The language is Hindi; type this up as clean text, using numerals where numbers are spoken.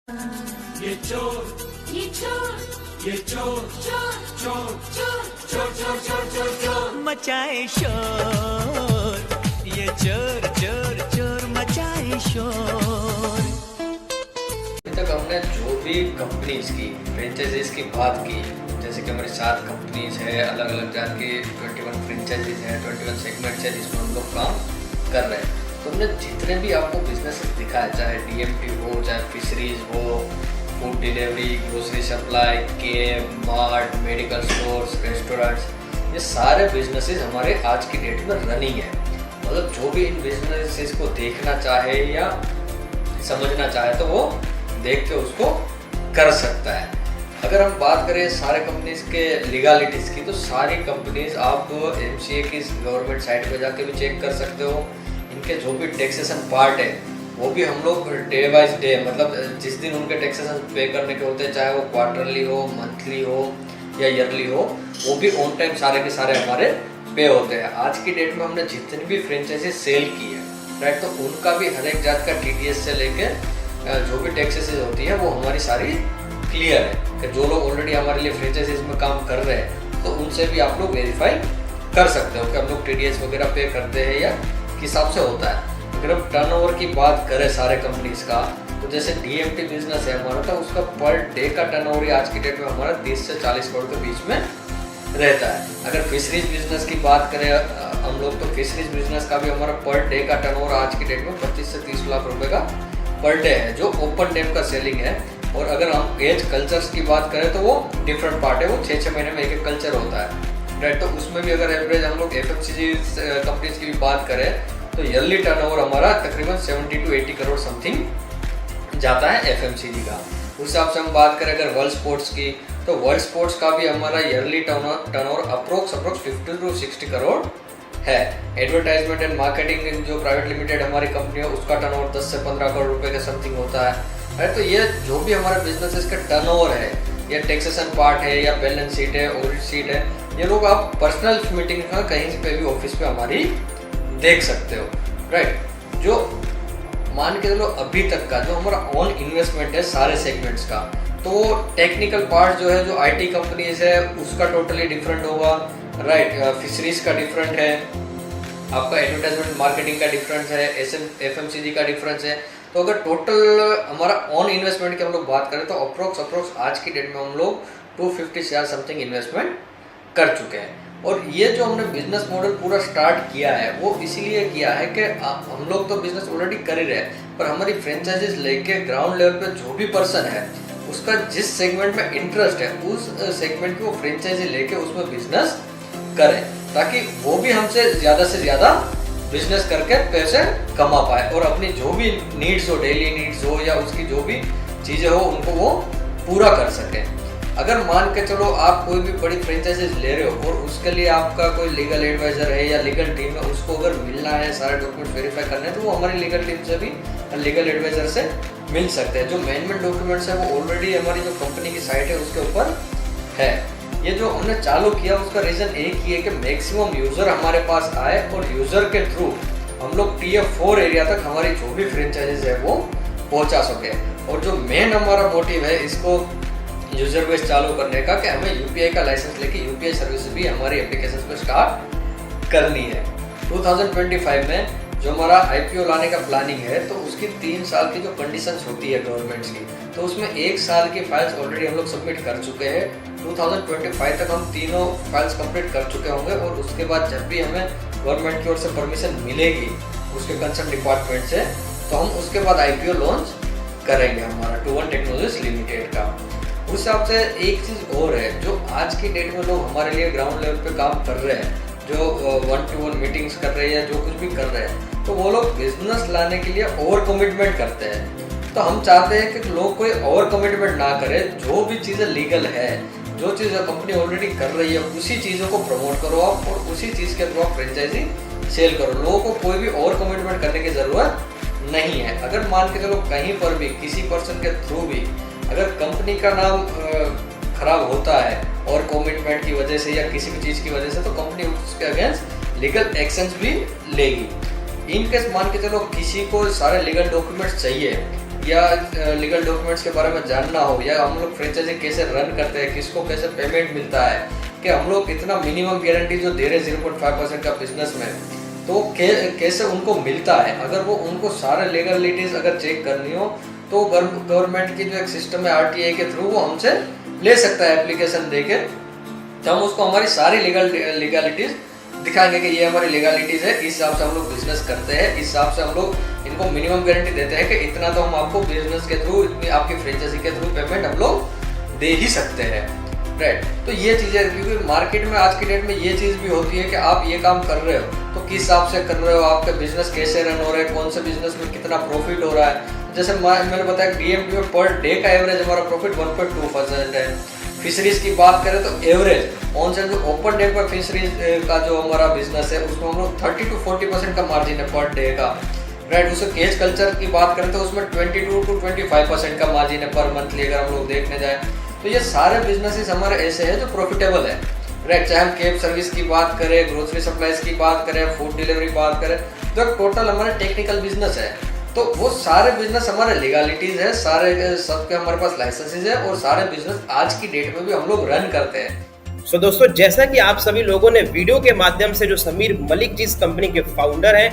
ये चोर ये चोर ये चोर चोर चोर चोर चोर चोर चोर चोर चोर मचाए शोर, ये चोर चोर चोर मचाए शोर। अभी तक हमने जो भी कंपनीज की फ्रेंचाइजीज की बात की, जैसे कि हमारी 7 कंपनीज है, अलग अलग जात की 21 फ्रेंचाइजीज है, 21 सेगमेंट्स है जिसमें हम लोग काम कर रहे हैं। तो हमने जितने भी आपको बिजनेस दिखाए, चाहे डीएमटी हो, चाहे फिशरीज हो, food delivery, grocery supply, cab, mart, medical stores, restaurants, ये सारे बिजनेसेस हमारे आज की डेट में रनिंग है। मतलब जो भी इन बिजनेसेस को देखना चाहे या समझना चाहे तो वो देख के उसको कर सकता है। अगर हम बात करें सारे कंपनीज के लीगलिटीज़ की, तो सारी कंपनीज आप एमसीए की गवर्नमेंट साइट पे जाके भी चेक कर सकते हो। इनके जो भी टैक्सेशन पार्ट है वो भी हम लोग डे बाय डे, मतलब जिस दिन उनके टैक्सेशन पे करने के होते हैं, चाहे वो क्वार्टरली हो, मंथली हो या ईयरली हो, वो भी ऑन टाइम सारे के सारे हमारे पे होते हैं। आज की डेट में हमने जितनी भी फ्रेंचाइजी सेल की है, राइट, तो उनका भी हर एक जात का टीडीएस से लेके जो भी टैक्सेस होती है वो हमारी सारी क्लियर है। कि जो लोग ऑलरेडी हमारे लिए फ्रेंचाइजीज में काम कर रहे हैं तो उनसे भी आप लोग वेरीफाई कर सकते हो कि हम लोग टीडीएस वगैरह पे करते हैं या किस हिसाब से होता है। अगर हम टर्नओवर की बात करें सारे कंपनीज का, तो जैसे डीएमटी बिजनेस है हमारा, तो उसका पर डे का टर्नओवर आज की डेट में हमारा 30 से 40 करोड़ के बीच में रहता है। अगर फिशरीज बिजनेस की बात करें हम लोग, तो फिशरीज बिजनेस का भी हमारा पर डे का टर्नओवर आज की डेट में 25 से 30 लाख रुपए का पर डे है, जो ओपन डेम का सेलिंग है। और अगर हम एज कल्चर्स की बात करें तो वो डिफरेंट पार्ट है, वो 6-6 महीने में एक कल्चर होता है, राइट। तो उसमें भी अगर एवरेज हम लोग एफएमसीजी कंपनीज की भी बात करें तो ईयरली टर्नओवर हमारा तकरीबन 70 to 80 करोड़ समथिंग जाता है एफएमसीजी का। उस हिसाब से हम बात करें अगर वर्ल्ड स्पोर्ट्स की, तो वर्ल्ड स्पोर्ट्स का भी हमारा yearly turnover approx 50 to 60 crore है। एडवर्टाइजमेंट एंड मार्केटिंग जो प्राइवेट लिमिटेड हमारी कंपनी है, उसका टर्नओवर 10 से 15 करोड़ रुपए का समथिंग होता है। तो ये जो भी हमारे बिजनेसेस का टर्नओवर है, या टैक्सेशन पार्ट है, या बैलेंस शीट है, ऑडिट शीट है, ये लोग आप पर्सनल मीटिंग का कहीं पे भी ऑफिस पे हमारी देख सकते हो, राइट। जो मान के चलो अभी तक का जो हमारा ऑन इन्वेस्टमेंट है सारे सेगमेंट्स का, तो टेक्निकल पार्ट जो है, जो आईटी कंपनीज है, उसका टोटली डिफरेंट होगा, राइट। फिशरीज का डिफरेंट है, आपका एडवर्टाइजमेंट मार्केटिंग का डिफरेंस है, एफएमसीजी का डिफरेंस है। तो अगर टोटल हमारा ऑन इन्वेस्टमेंट की हम लोग बात करें तो अप्रोक्स आज की डेट में हम लोग 250 से समथिंग इन्वेस्टमेंट कर चुके हैं। और ये जो हमने बिजनेस मॉडल पूरा स्टार्ट किया है वो इसीलिए किया है कि हम लोग तो बिजनेस ऑलरेडी कर ही रहे हैं, पर हमारी फ्रेंचाइजीज लेके ग्राउंड लेवल पे जो भी पर्सन है उसका जिस सेगमेंट में इंटरेस्ट है उस सेगमेंट की वो फ्रेंचाइजी लेके उसमें बिजनेस करें, ताकि वो भी हमसे ज़्यादा बिजनेस करके पैसे कमा पाए और अपनी जो भी नीड्स हो, डेली नीड्स हो या उसकी जो भी चीज़ें हो, उनको वो पूरा कर सके। अगर मान के चलो आप कोई भी बड़ी फ्रेंचाइजीज ले रहे हो और उसके लिए आपका कोई लीगल एडवाइजर है या लीगल टीम है, उसको अगर मिलना है, सारे डॉक्यूमेंट वेरीफाई करने हैं, तो वो हमारी लीगल टीम से भी लीगल एडवाइजर से मिल सकते हैं। जो मेन डॉक्यूमेंट्स है वो ऑलरेडी हमारी जो कंपनी की साइट है उसके ऊपर है। ये जो हमने चालू किया उसका रीज़न एक ही है कि मैक्सिमम यूज़र हमारे पास आए और यूज़र के थ्रू हम लोग TF4 एरिया तक हमारी जो भी फ्रेंचाइजीज है वो पहुंचा सके। और जो मेन हमारा मोटिव है इसको यूज़र बेस चालू करने का, कि हमें यूपीआई का लाइसेंस लेके यूपीआई सर्विस भी हमारी एप्लीकेशन पे स्टार्ट करनी है। 2025 में जो हमारा आईपीओ लाने का प्लानिंग है, तो उसकी 3 साल की जो कंडीशंस होती है गवर्नमेंट्स की, तो उसमें 1 साल की फाइल्स ऑलरेडी हम लोग सबमिट कर चुके हैं। 2025 तक हम तीनों फाइल्स कंप्लीट कर चुके होंगे और उसके बाद जब भी हमें गवर्नमेंट की ओर से परमिशन मिलेगी उसके कंसर्न डिपार्टमेंट से, तो हम उसके बाद आईपीओ लॉन्च करेंगे हमारा 21 टेक्नोलॉजीज लिमिटेड का। उस हिसाब से एक चीज़ और है, जो आज की डेट में लोग हमारे लिए ग्राउंड लेवल पे काम कर रहे हैं, जो 1-to-1 मीटिंग्स कर रहे हैं या जो कुछ भी कर रहे हैं, तो वो लोग बिजनेस लाने के लिए ओवर कमिटमेंट करते हैं। तो हम चाहते हैं कि लोग कोई ओवर कमिटमेंट ना करे, जो भी चीज़ें लीगल है, जो चीज़ कंपनी ऑलरेडी कर रही है, उसी चीज़ों को प्रमोट करो आप और उसी चीज़ के थ्रू आप फ्रेंचाइजी सेल करो। लोगों को कोई भी ओवर कमिटमेंट करने की ज़रूरत नहीं है। अगर मान के चलो कहीं पर भी किसी पर्सन के थ्रू भी अगर कंपनी का नाम खराब होता है और कमिटमेंट की वजह से या किसी भी चीज़ की वजह से, तो कंपनी उसके अगेंस्ट लीगल एक्शंस भी लेगी। इन केस मान के चलो किसी को सारे लीगल डॉक्यूमेंट्स चाहिए या लीगल डॉक्यूमेंट्स के बारे में जानना हो, या हम लोग फ्रेंचाइजी कैसे रन करते हैं, किसको कैसे पेमेंट मिलता है, कि हम लोग इतना मिनिमम गारंटी जो दे रहे 0.5% का बिजनेस में, तो कैसे उनको मिलता है, अगर वो उनको सारे लीगलिटीज अगर चेक करनी हो तो गवर्नमेंट की जो एक सिस्टम है RTI के थ्रू वो हमसे ले सकता है एप्लीकेशन देके, तो हम उसको हमारी सारी लीगलिटीज दिखाएंगे कि ये हमारी लीगलिटीज है, इस हिसाब से हम लोग बिजनेस करते हैं, इस हिसाब से हम लोग इनको मिनिमम गारंटी देते हैं कि इतना तो हम आपको बिजनेस के थ्रू, इतनी आपकी फ्रेंचाइजी के थ्रू पेमेंट हम लोग दे ही सकते हैं, राइट। तो ये चीज़ें, क्योंकि मार्केट में आज की डेट में ये चीज़ भी होती है कि आप ये काम कर रहे हो तो किस हिसाब से कर रहे हो, आपका बिजनेस कैसे रन हो रहा है, कौन से बिजनेस में कितना प्रॉफिट हो रहा है। जैसे मैंने बताया DMT में पर डे का एवरेज हमारा प्रॉफिट 1.2% है। फिशरीज की बात करें तो एवरेज ऑन सेल जो ओपन डे पर फिशरीज का जो हमारा बिजनेस है उसमें हम लोग 30 to 40% का मार्जिन है पर डे का, राइट। उससे केज कल्चर की बात करें तो उसमें 22 to 25% का मार्जिन है पर मंथली, अगर हम लोग देखने जाए तो ये सारे बिजनेसेस हमारे ऐसे हैं जो प्रॉफिटेबल है, राइट। चाहे हम कैब सर्विस की बात करें, ग्रोसरी सप्लाईज की बात करें, फूड डिलीवरी बात करें, तो टोटल हमारे टेक्निकल बिजनेस है, तो वो सारे बिजनेस हमारे लीगलिटीज है, सारे सबके हमारे पास लाइसेंसेज है, और सारे बिजनेस आज की डेट में भी हम लोग रन करते हैं। सो दोस्तों, जैसा कि आप सभी लोगों ने वीडियो के माध्यम से जो समीर मलिक जी इस कंपनी के फाउंडर हैं